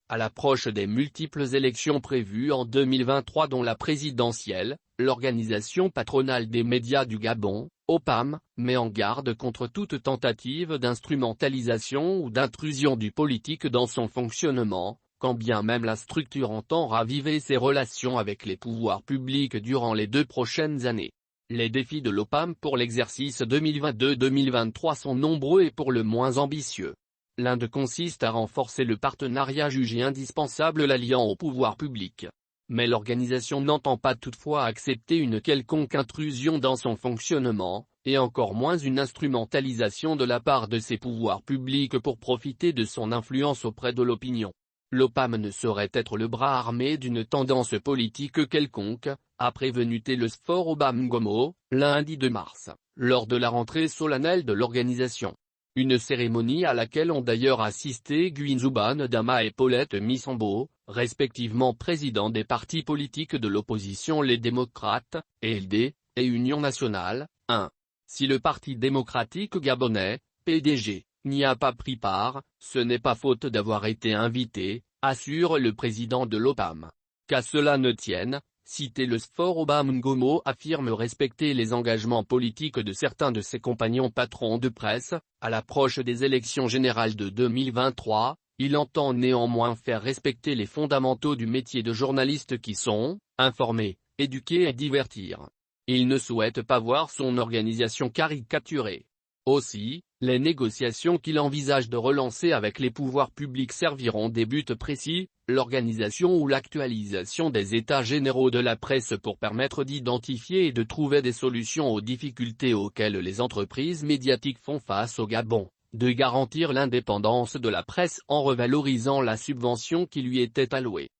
À l'approche des multiples élections prévues en 2023 dont la présidentielle, l'organisation patronale des médias du Gabon, OPAM, met en garde contre toute tentative d'instrumentalisation ou d'intrusion du politique dans son fonctionnement, quand bien même la structure entend raviver ses relations avec les pouvoirs publics durant les 2 prochaines années. Les défis de l'OPAM pour l'exercice 2022-2023 sont nombreux et pour le moins ambitieux. L'un d'eux consiste à renforcer le partenariat jugé indispensable l'alliant au pouvoir public. Mais l'organisation n'entend pas toutefois accepter une quelconque intrusion dans son fonctionnement, et encore moins une instrumentalisation de la part de ses pouvoirs publics pour profiter de son influence auprès de l'opinion. L'OPAM ne saurait être le bras armé d'une tendance politique quelconque, a prévenu Télésphore Obasanjo, lundi 2 mars, lors de la rentrée solennelle de l'organisation. Une cérémonie à laquelle ont d'ailleurs assisté Guinzoubane Dama et Paulette Missambo, respectivement présidents des partis politiques de l'opposition les démocrates, ELD, et Union nationale, 1. Si le Parti démocratique gabonais, PDG, n'y a pas pris part, ce n'est pas faute d'avoir été invité, assure le président de l'OPAM. Qu'à cela ne tienne, si Télésphore Obasanjo affirme respecter les engagements politiques de certains de ses compagnons patrons de presse, à l'approche des élections générales de 2023, il entend néanmoins faire respecter les fondamentaux du métier de journaliste qui sont, informer, éduquer et divertir. Il ne souhaite pas voir son organisation caricaturée. Aussi, les négociations qu'il envisage de relancer avec les pouvoirs publics serviront des buts précis, l'organisation ou l'actualisation des états généraux de la presse pour permettre d'identifier et de trouver des solutions aux difficultés auxquelles les entreprises médiatiques font face au Gabon, de garantir l'indépendance de la presse en revalorisant la subvention qui lui était allouée.